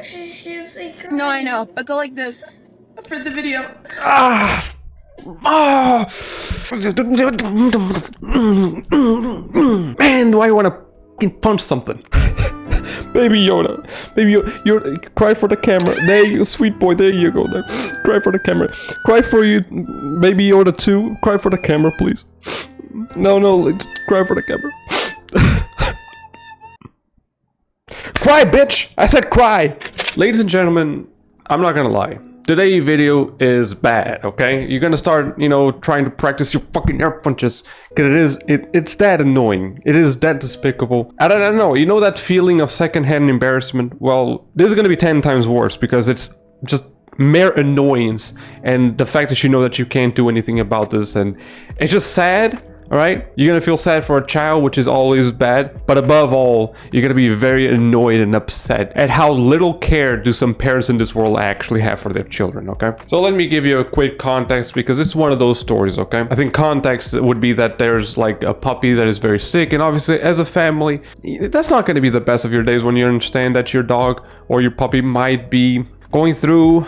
She's usually crying. No, I know, but go like this for the video. Ah! Ah! Man, do I want to fucking punch something? Baby Yoda, baby Yoda, cry for the camera. There you go, sweet boy. There you go. There, cry for the camera. Cry for you, baby Yoda too. Cry for the camera, please. No, cry for the camera. Cry, bitch! I said cry. Ladies and gentlemen, I'm not gonna lie. Today's video is bad, okay? You're gonna start, trying to practice your fucking air punches. Cause it's that annoying. It is that despicable. I don't know, you know that feeling of secondhand embarrassment? Well, this is gonna be 10 times worse because it's just mere annoyance. And the fact that you know that you can't do anything about this, and it's just sad. Alright? You're gonna feel sad for a child, which is always bad, but above all, you're gonna be very annoyed and upset at how little care do some parents in this world actually have for their children, okay? So let me give you a quick context, because it's one of those stories, okay? I think context would be that there's like a puppy that is very sick, and obviously as a family, that's not gonna be the best of your days when you understand that your dog or your puppy might be going through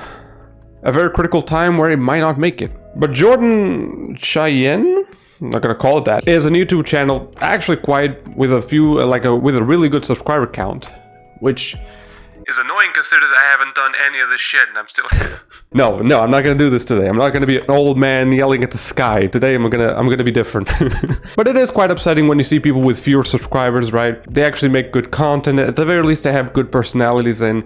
a very critical time where it might not make it. But Jordan Cheyenne? I'm not gonna call it that, is a YouTube channel, actually quite with a few, with a really good subscriber count, which is annoying considering I haven't done any of this shit and I'm still... No, I'm not gonna do this today. I'm not gonna be an old man yelling at the sky. Today I'm gonna be different. But it is quite upsetting when you see people with fewer subscribers, right? They actually make good content. At the very least, they have good personalities, and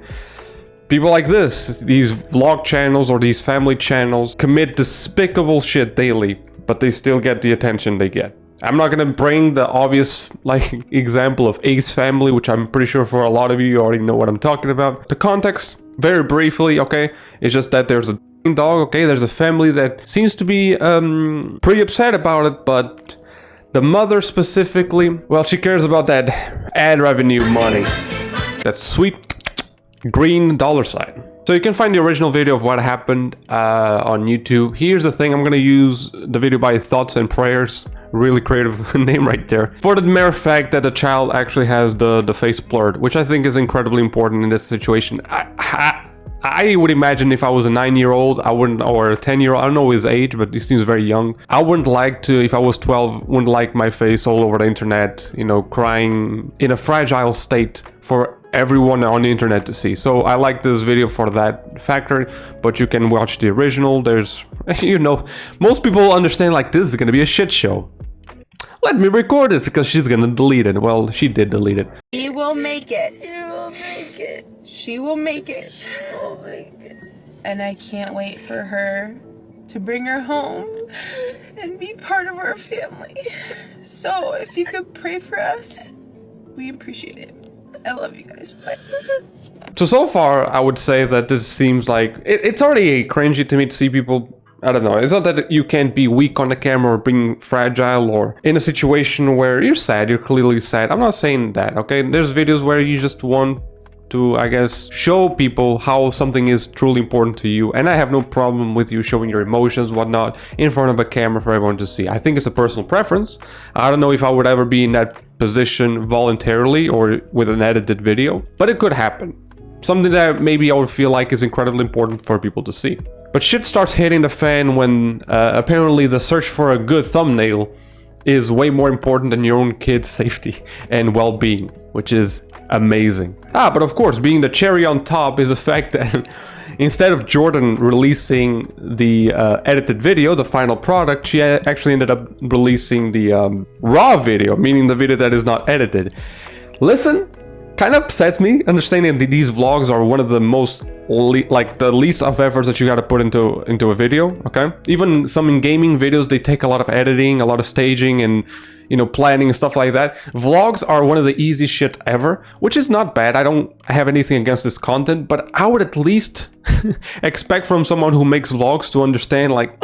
people like this, these vlog channels or these family channels, commit despicable shit daily, but they still get the attention they get. I'm not gonna bring the obvious example of Ace Family, which I'm pretty sure for a lot of you already know what I'm talking about. The context, very briefly, okay, it's just that there's a dog, okay, there's a family that seems to be pretty upset about it, but the mother specifically, well, she cares about that ad revenue money, that sweet green dollar sign. So you can find the original video of what happened on YouTube. Here's the thing, I'm gonna use the video by Thoughts and Prayers. Really creative name right there. For the mere fact that the child actually has the face blurred, which I think is incredibly important in this situation. I would imagine if I was a 9-year-old, I wouldn't, or a 10-year-old, I don't know his age, but he seems very young. I wouldn't like to, if I was 12, wouldn't like my face all over the internet, crying in a fragile state for everyone on the internet to see. So I like this video for that factor, but you can watch the original. There's, most people understand like this is gonna be a shit show. Let me record this because she's gonna delete it. Well, she did delete it. She will make it. She will make it. She will make it. She will make it. And I can't wait for her to bring her home and be part of our family. So if you could pray for us, we appreciate it. I love you guys. Bye. So far, I would say that this seems like... It's already cringy to me to see people... I don't know. It's not that you can't be weak on the camera or being fragile or in a situation where you're sad. You're clearly sad. I'm not saying that, okay? There's videos where you just want to, I guess, show people how something is truly important to you. And I have no problem with you showing your emotions, whatnot, in front of a camera for everyone to see. I think it's a personal preference. I don't know if I would ever be in that position voluntarily or with an edited video, but it could happen. Something that maybe I would feel like is incredibly important for people to see. But shit starts hitting the fan when apparently the search for a good thumbnail is way more important than your own kid's safety and well-being, which is amazing. But of course, being the cherry on top is the fact that instead of Jordan releasing the edited video, the final product, she actually ended up releasing the raw video, meaning the video that is not edited. Listen, kind of upsets me understanding that these vlogs are one of the most the least of efforts that you got to put into a video, okay? Even some in gaming videos, they take a lot of editing, a lot of staging, and planning and stuff like that. Vlogs are one of the easiest shit ever, which is not bad. I don't have anything against this content, but I would at least expect from someone who makes vlogs to understand, like,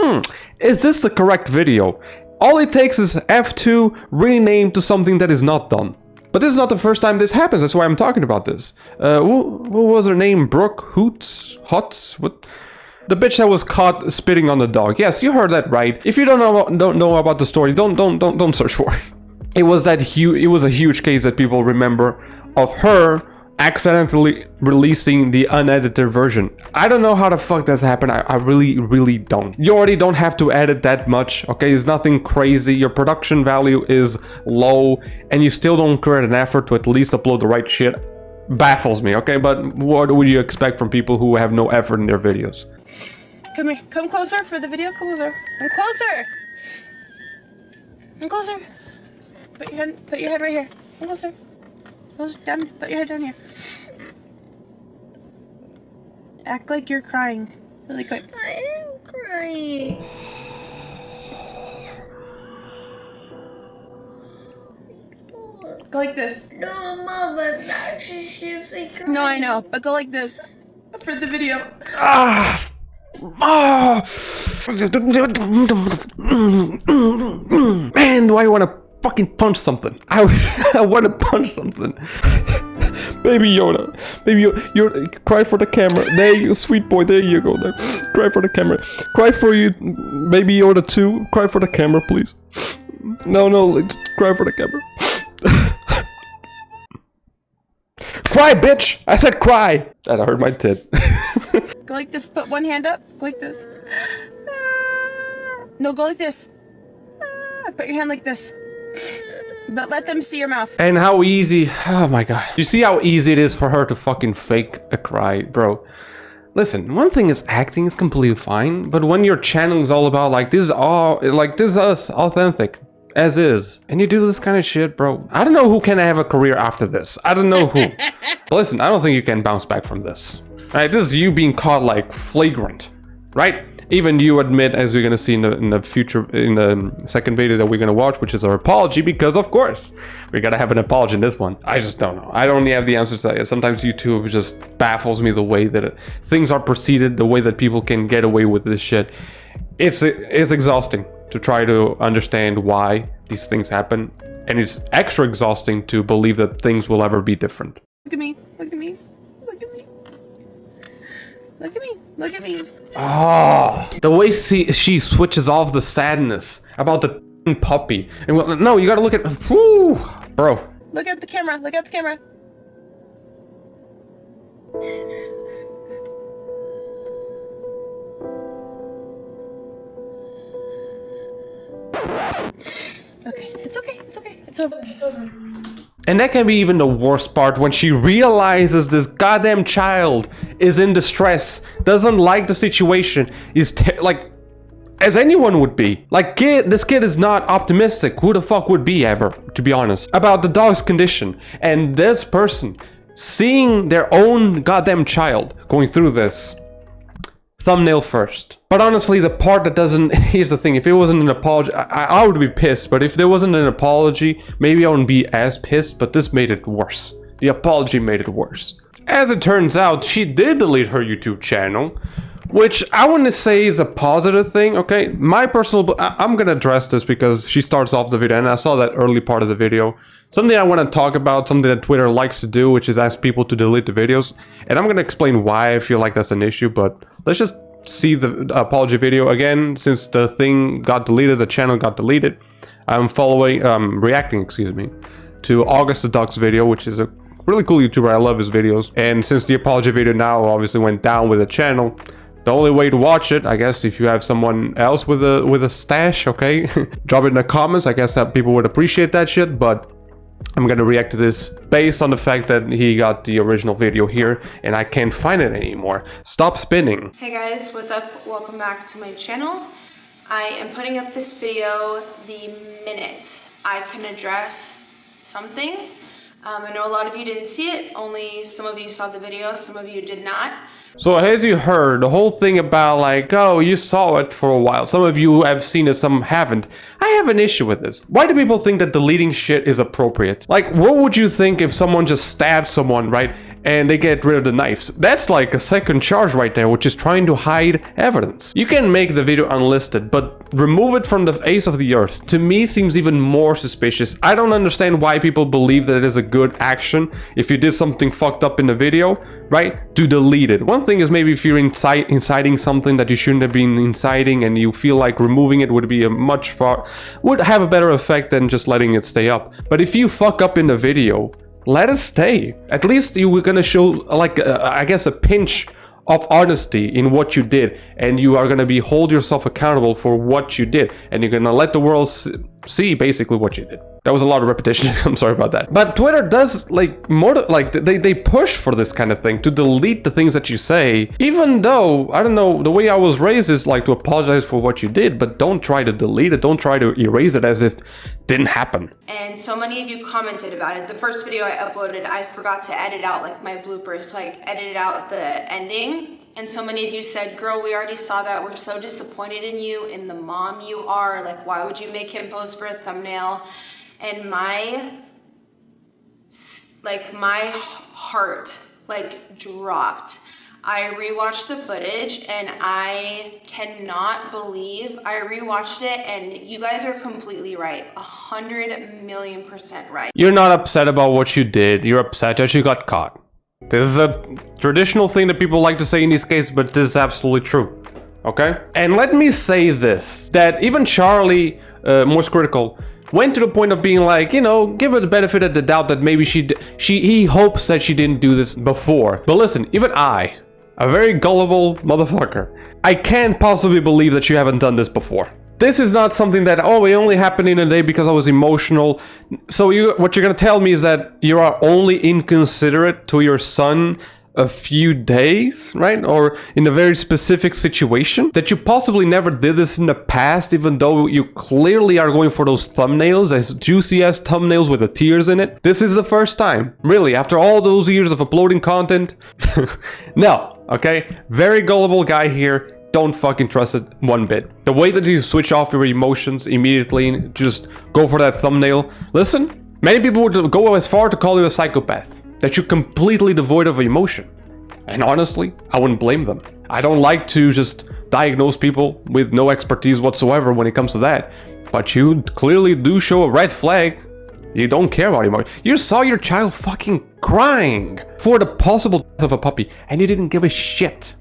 is this the correct video? All it takes is F2 rename to something that is not done. But this is not the first time this happens. That's why I'm talking about this. What was her name? Brooke Houts? What? The bitch that was caught spitting on the dog. Yes, you heard that right. If you don't know about the story, don't search for it. It was a huge case that people remember of her accidentally releasing the unedited version. I don't know how the fuck that's happened. I really don't. You already don't have to edit that much, okay? It's nothing crazy. Your production value is low and you still don't create an effort to at least upload the right shit. Baffles me, okay? But what would you expect from people who have no effort in their videos? Come here. Come closer for the video. Come closer. Come closer. Come closer. Put your head right here. Come closer. Closer. Down. Put your head down here. Act like you're crying. Really quick. I am crying. Go like this. No, Mama, actually, she's like. No, I know, but go like this for the video. Man, do I want to fucking punch something. I want to punch something. Baby Yoda. Baby Yoda, cry for the camera. There you go, sweet boy. There you go. There. Cry for the camera. Cry for you, Baby Yoda too. Cry for the camera, please. No, cry for the camera. Cry, bitch! I said cry! That hurt my tit. Go like this, put one hand up, go like this. No, go like this. Put your hand like this. But let them see your mouth. And how easy, oh my god. You see how easy it is for her to fucking fake a cry, bro. Listen, one thing is acting is completely fine, but when your channel is all about like this is us, authentic. As is, and you do this kind of shit, bro. I don't know who can have a career after this. I don't know who. But listen, I don't think you can bounce back from this. Alright, this is you being caught like flagrant, right? Even you admit, as you're gonna see in the second video that we're gonna watch, which is our apology, because of course we gotta have an apology in this one. I just don't know. I don't have the answers to that. Sometimes YouTube just baffles me the way that things are proceeded, the way that people can get away with this shit. It's exhausting to try to understand why these things happen, and it's extra exhausting to believe that things will ever be different. Look at me, look at me, look at me. Look at me, look at me. Oh, the way she switches off the sadness about the puppy. And well, no, you gotta look at, whew, bro. Look at the camera, look at the camera. Okay, it's okay, it's okay, it's over, it's over. And that can be even the worst part, when she realizes this goddamn child is in distress, doesn't like the situation, is like, as anyone would be. Like, this kid is not optimistic. Who the fuck would be ever, to be honest, about the dog's condition. And this person, seeing their own goddamn child going through this, thumbnail first. But honestly, the part that doesn't, here's the thing, if it wasn't an apology, I would be pissed, but if there wasn't an apology, maybe I wouldn't be as pissed, but this made it worse. The apology made it worse. As it turns out, she did delete her YouTube channel, which I wouldn't say is a positive thing, okay? My personal, I'm gonna address this because she starts off the video, and I saw that early part of the video. Something I want to talk about, something that Twitter likes to do, which is ask people to delete the videos. And I'm gonna explain why I feel like that's an issue, but let's just see the apology video again. Since the thing got deleted, the channel got deleted, I'm reacting, excuse me, to August the Duck's video, which is a really cool YouTuber. I love his videos. And since the apology video now obviously went down with the channel, the only way to watch it, I guess, if you have someone else with a stash, okay, drop it in the comments. I guess that people would appreciate that shit, but I'm gonna react to this based on the fact that he got the original video here and I can't find it anymore. Stop spinning. Hey guys, what's up? Welcome back to my channel. I am putting up this video the minute I can address something. I know a lot of you didn't see it, only some of you saw the video, some of you did not. So as you heard, the whole thing about like, oh, you saw it for a while. Some of you have seen it, some haven't. I have an issue with this. Why do people think that deleting shit is appropriate? Like, what would you think if someone just stabbed someone, right? And they get rid of the knives. That's like a second charge right there, which is trying to hide evidence. You can make the video unlisted, but remove it from the face of the earth. To me, seems even more suspicious. I don't understand why people believe that it is a good action if you did something fucked up in the video, right? To delete it. One thing is maybe if you're inciting something that you shouldn't have been inciting and you feel like removing it would be would have a better effect than just letting it stay up. But if you fuck up in the video, let it stay. At least you were gonna show like I guess a pinch of honesty in what you did, and you are gonna hold yourself accountable for what you did, and you're gonna let the world see basically what you did. That was a lot of repetition. I'm sorry about that. But Twitter does like more like they push for this kind of thing, to delete the things that you say, even though I don't know, the way I was raised is like to apologize for what you did, but don't try to delete it, don't try to erase it as if it didn't happen. And so many of you commented about it. The first video I uploaded, I forgot to edit out like my bloopers, so I edited out the ending. And so many of you said, girl, we already saw that. We're so disappointed in you, in the mom you are. Like, why would you make him pose for a thumbnail? And my heart like dropped. I rewatched the footage and I cannot believe I rewatched it, and you guys are completely right. 100,000,000% right. You're not upset about what you did. You're upset that you got caught. This is a traditional thing that people like to say in these cases, but this is absolutely true. Okay? And let me say this, that even Charlie, most critical, went to the point of being like, you know, give her the benefit of the doubt that maybe he hopes that she didn't do this before. But listen, even I, a very gullible motherfucker, I can't possibly believe that you haven't done this before. This is not something that, oh, it only happened in a day because I was emotional. So what you're gonna tell me is that you are only inconsiderate to your son a few days, right? Or in a very specific situation, that you possibly never did this in the past, even though you clearly are going for those thumbnails, as juicy as thumbnails with the tears in it. This is the first time, really, after all those years of uploading content. No, okay? Very gullible guy here. Don't fucking trust it one bit. The way that you switch off your emotions immediately and just go for that thumbnail. Listen, many people would go as far to call you a psychopath, that you're completely devoid of emotion. And honestly, I wouldn't blame them. I don't like to just diagnose people with no expertise whatsoever when it comes to that. But you clearly do show a red flag. You don't care about emotion. You saw your child fucking crying for the possible death of a puppy, and you didn't give a shit.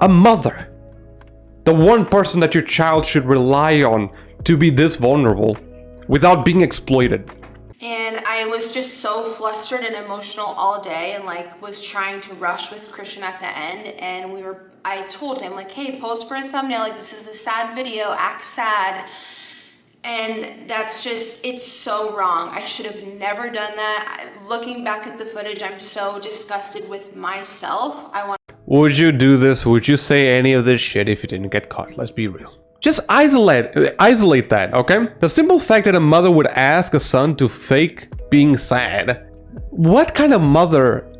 A mother. The one person that your child should rely on to be this vulnerable without being exploited. And I was just so flustered and emotional all day, and like was trying to rush with Christian at the end, and I told him like, hey, post for a thumbnail, like this is a sad video, act sad. And that's just, it's so wrong. I should have never done that. Looking back at the footage, I'm so disgusted with myself. Would you do this? Would you say any of this shit if you didn't get caught? Let's be real. Just isolate that, okay? The simple fact that a mother would ask a son to fake being sad. What kind of mother?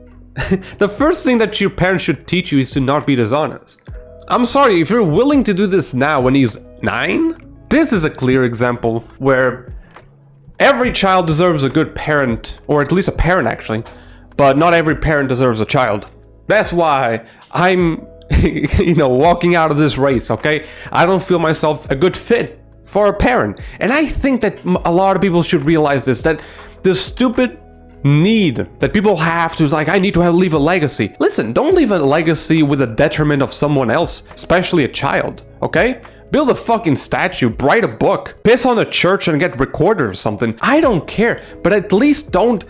The first thing that your parents should teach you is to not be dishonest. I'm sorry, if you're willing to do this now when he's 9, this is a clear example where every child deserves a good parent, or at least a parent actually, but not every parent deserves a child. That's why I'm walking out of this race, okay? I don't feel myself a good fit for a parent. And I think that a lot of people should realize this, that the stupid need that people have to, like, I need to leave a legacy. Listen, don't leave a legacy with the detriment of someone else, especially a child, okay? Build a fucking statue, write a book, piss on a church and get recorded or something. I don't care, but at least don't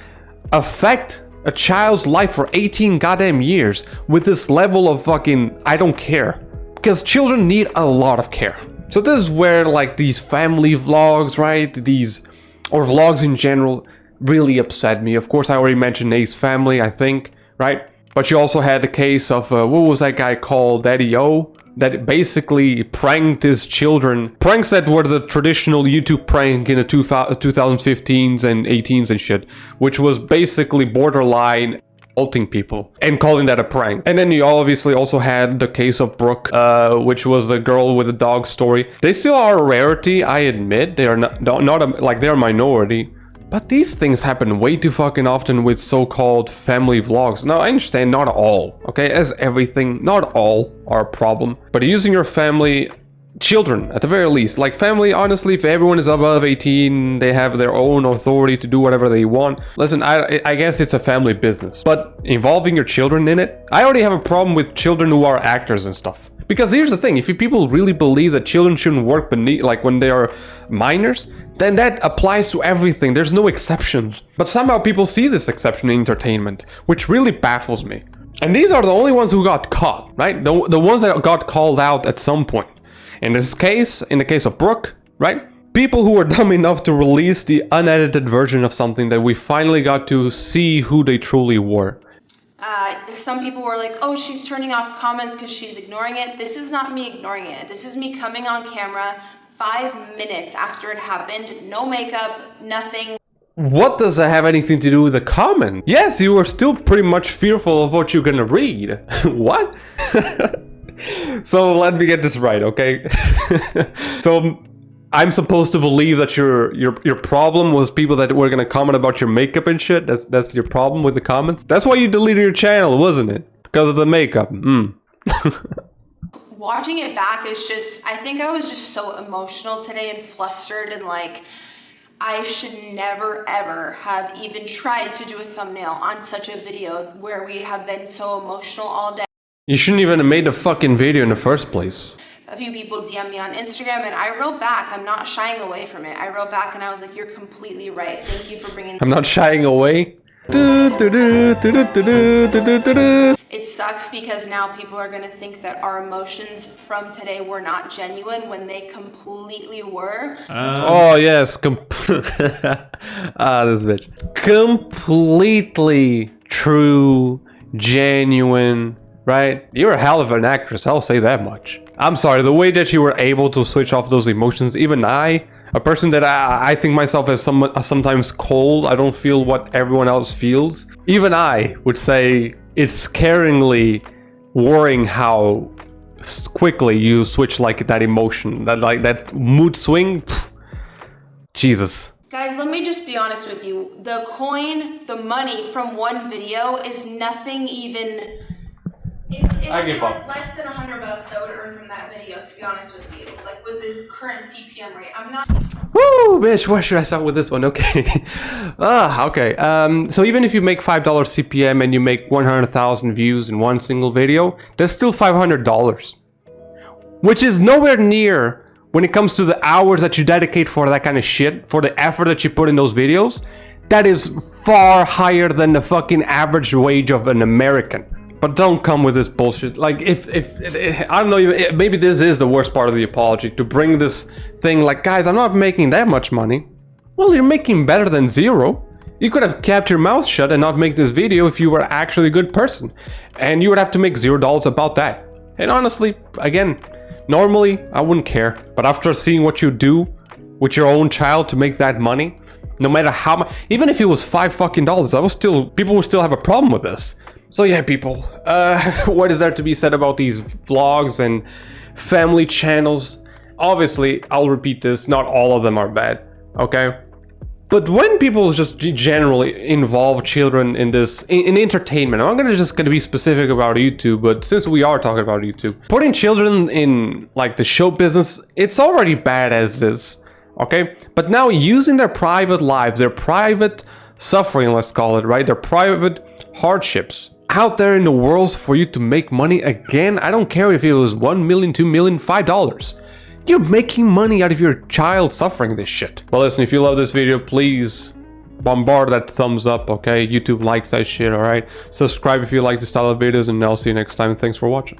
affect a child's life for 18 goddamn years with this level of fucking I don't care. Because children need a lot of care. So this is where like these family vlogs, right? Or vlogs in general really upset me. Of course, I already mentioned Nate's family, I think, right? But you also had the case of, what was that guy called? DaddyO? That basically pranked his children. Pranks that were the traditional YouTube prank in the 2015s and 18s and shit, which was basically borderline assaulting people and calling that a prank. And then you obviously also had the case of Brooke, which was the girl with the dog story. They still are a rarity, I admit. They are they're a minority. But these things happen way too fucking often with so-called family vlogs. Now, I understand not all, okay? As everything, not all are a problem. But using your family, children, at the very least. Like family, honestly, if everyone is above 18, they have their own authority to do whatever they want. Listen, I guess it's a family business. But involving your children in it, I already have a problem with children who are actors and stuff. Because here's the thing, if people really believe that children shouldn't work beneath, like when they are minors, then that applies to everything. There's no exceptions. But somehow people see this exception in entertainment, which really baffles me. And these are the only ones who got caught, right? The ones that got called out at some point. In this case, in the case of Brooke, right? People who were dumb enough to release the unedited version of something that we finally got to see who they truly were. Some people were like, oh, she's turning off comments because she's ignoring it. This is not me ignoring it. This is me coming on camera 5 minutes after it happened. No makeup, nothing. What does that have anything to do with the comment? Yes, you were still pretty much fearful of what you're gonna read. What? So let me get this right, okay? So I'm supposed to believe that your problem was people that were gonna comment about your makeup and shit? That's your problem with the comments? That's why you deleted your channel, wasn't it? Because of the makeup. Watching it back is just, I think I was just so emotional today and flustered, and like, I should never ever have even tried to do a thumbnail on such a video where we have been so emotional all day. You shouldn't even have made the fucking video in the first place. A few people DM me on Instagram and I wrote back. I'm not shying away from it. I wrote back and I was like, you're completely right. Thank you for bringing. I'm not shying away. It sucks because now people are gonna think that our emotions from today were not genuine when they completely were. Oh yes, this bitch. Completely true, genuine, right? You're a hell of an actress, I'll say that much. I'm sorry, the way that you were able to switch off those emotions, even I, a person that I think myself as sometimes cold, I don't feel what everyone else feels. Even I would say it's scaringly worrying how quickly you switch like that emotion, that mood swing. Pff, Jesus. Guys, let me just be honest with you. The coin, the money from one video is nothing even. It's I give up. less than $100 I would earn from that video, to be honest with you. Like with this current CPM rate, I'm not. Woo, bitch, where should I start with this one? Okay. Okay. So even if you make $5 CPM and you make 100,000 views in one single video, that's still $500. Which is nowhere near, when it comes to the hours that you dedicate for that kind of shit, for the effort that you put in those videos, that is far higher than the fucking average wage of an American. But don't come with this bullshit. Like, if I don't know, maybe this is the worst part of the apology, to bring this thing like, guys, I'm not making that much money. Well, you're making better than zero. You could have kept your mouth shut and not make this video if you were actually a good person. And you would have to make $0 about that. And honestly, again, normally I wouldn't care. But after seeing what you do with your own child to make that money, no matter how much, even if it was $5 fucking, people would still have a problem with this. So yeah, people, what is there to be said about these vlogs and family channels? Obviously, I'll repeat this, not all of them are bad, okay? But when people just generally involve children in this, in entertainment, I'm not just gonna be specific about YouTube, but since we are talking about YouTube, putting children in like the show business, it's already bad as is, okay? But now using their private lives, their private suffering, let's call it, right? Their private hardships out there in the world for you to make money again. I don't care if it was 1 million, 2 million, $5. You're making money out of your child suffering this shit. Well, listen, if you love this video, please bombard that thumbs up, okay? YouTube likes that shit, alright? Subscribe if you like this style of videos, and I'll see you next time. Thanks for watching.